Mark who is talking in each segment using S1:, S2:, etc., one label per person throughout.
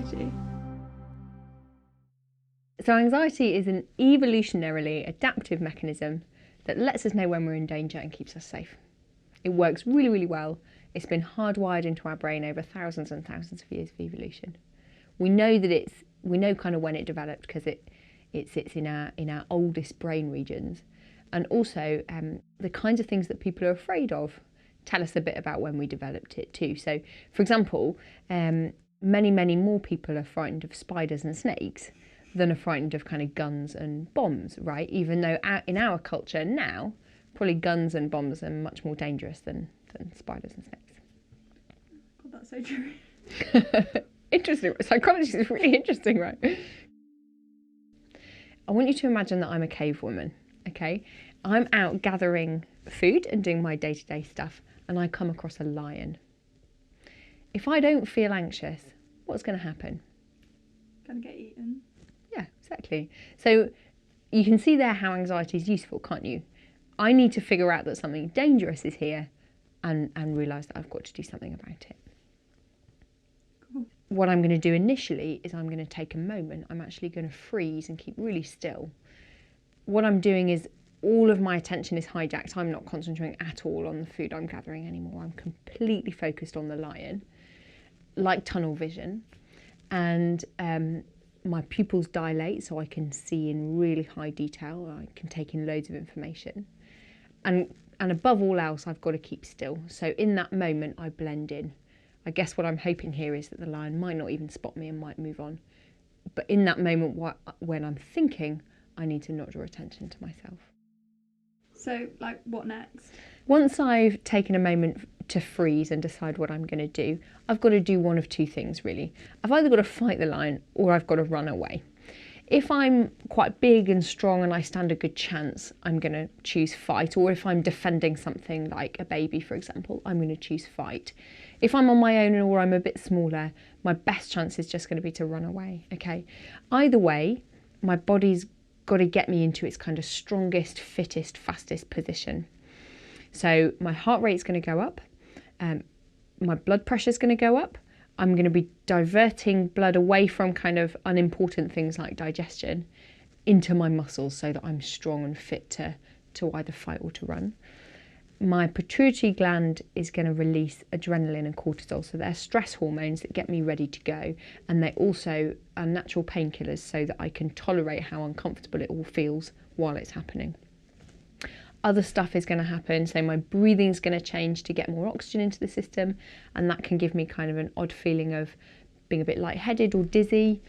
S1: anxiety?
S2: So anxiety is an evolutionarily adaptive mechanism that lets us know when we're in danger and keeps us safe. It works really, really well. It's been hardwired into our brain over thousands and thousands of years of evolution. We know kind of when it developed because it sits in our oldest brain regions. And also the kinds of things that people are afraid of tell us a bit about when we developed it too. So, for example, many more people are frightened of spiders and snakes than are frightened of kind of guns and bombs, right? Even though in our culture now, probably guns and bombs are much more dangerous than spiders and snakes.
S1: God, that's so true.
S2: Interesting. Psychology is really interesting, right? I want you to imagine that I'm a cave woman, okay? I'm out gathering food and doing my day-to-day stuff, and I come across a lion. If I don't feel anxious, what's going to happen?
S1: Gonna get eaten.
S2: Yeah, exactly. So you can see there how anxiety is useful, can't you? I need to figure out that something dangerous is here and realise that I've got to do something about it.
S1: Cool.
S2: What I'm going to do initially is I'm going to take a moment. I'm actually going to freeze and keep really still. What I'm doing is all of my attention is hijacked. I'm not concentrating at all on the food I'm gathering anymore. I'm completely focused on the lion, like tunnel vision. And my pupils dilate so I can see in really high detail. I can take in loads of information. And above all else, I've got to keep still. So in that moment, I blend in. I guess what I'm hoping here is that the lion might not even spot me and might move on. But in that moment, when I'm thinking, I need to not draw attention to myself.
S1: So, like, what next?
S2: Once I've taken a moment to freeze and decide what I'm going to do, I've got to do one of two things, really. I've either got to fight the lion or I've got to run away. If I'm quite big and strong and I stand a good chance, I'm going to choose fight. Or if I'm defending something like a baby, for example, I'm going to choose fight. If I'm on my own or I'm a bit smaller, my best chance is just going to be to run away, okay? Either way, my body's got to get me into its kind of strongest, fittest, fastest position. So my heart rate's going to go up, my blood pressure's going to go up, I'm going to be diverting blood away from kind of unimportant things like digestion into my muscles so that I'm strong and fit to either fight or to run. My pituitary gland is going to release adrenaline and cortisol, so they're stress hormones that get me ready to go, and they also are natural painkillers so that I can tolerate how uncomfortable it all feels while it's happening. Other stuff is going to happen, so my breathing's going to change to get more oxygen into the system, and that can give me kind of an odd feeling of being a bit lightheaded or dizzy.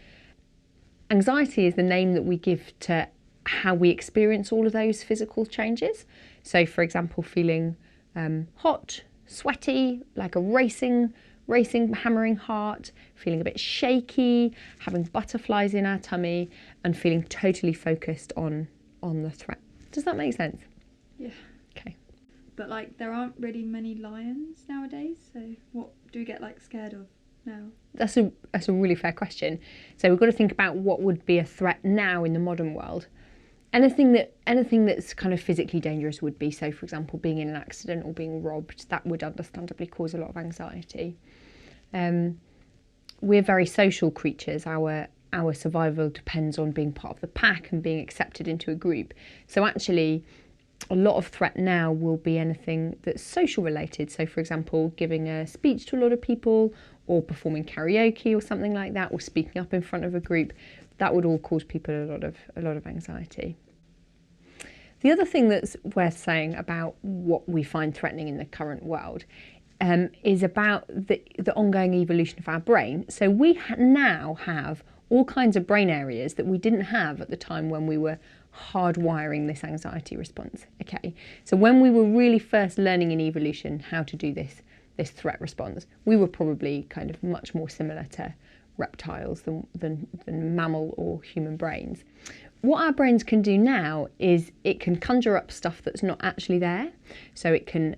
S2: Anxiety is the name that we give to how we experience all of those physical changes. So, for example, feeling hot, sweaty, like a racing, hammering heart, feeling a bit shaky, having butterflies in our tummy, and feeling totally focused on the threat. Does that make sense?
S1: Yeah.
S2: Okay.
S1: But, like, there aren't really many lions nowadays, so what do we get, like, scared of now?
S2: That's a really fair question. So we've got to think about what would be a threat now in the modern world. Anything that's kind of physically dangerous would be, so for example, being in an accident or being robbed, that would understandably cause a lot of anxiety. We're very social creatures. Our survival depends on being part of the pack and being accepted into a group. So actually, a lot of threat now will be anything that's social related. So for example, giving a speech to a lot of people, or performing karaoke or something like that, or speaking up in front of a group. That would all cause people a lot of anxiety. The other thing that's worth saying about what we find threatening in the current world is about the ongoing evolution of our brain. So we now have all kinds of brain areas that we didn't have at the time when we were hardwiring this anxiety response. Okay, so when we were really first learning in evolution how to do this threat response, we were probably kind of much more similar to reptiles than mammal or human brains. What our brains can do now is it can conjure up stuff that's not actually there. So it can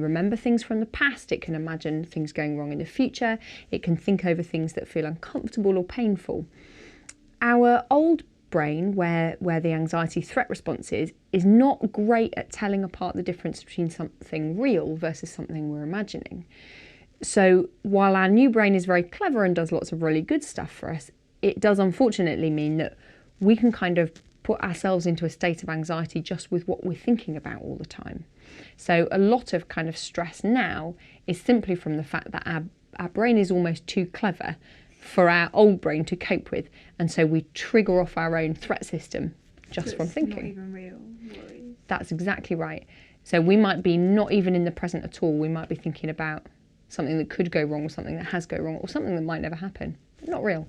S2: remember things from the past, it can imagine things going wrong in the future, it can think over things that feel uncomfortable or painful. Our old brain, where the anxiety threat response is not great at telling apart the difference between something real versus something we're imagining. So while our new brain is very clever and does lots of really good stuff for us, it does unfortunately mean that we can kind of put ourselves into a state of anxiety just with what we're thinking about all the time. So a lot of kind of stress now is simply from the fact that our brain is almost too clever for our old brain to cope with, and so we trigger off our own threat system just from thinking.
S1: Not even real worries.
S2: That's exactly right. So we might be not even in the present at all. We might be thinking about something that could go wrong, or something that has gone wrong, or something that might never happen. Not real.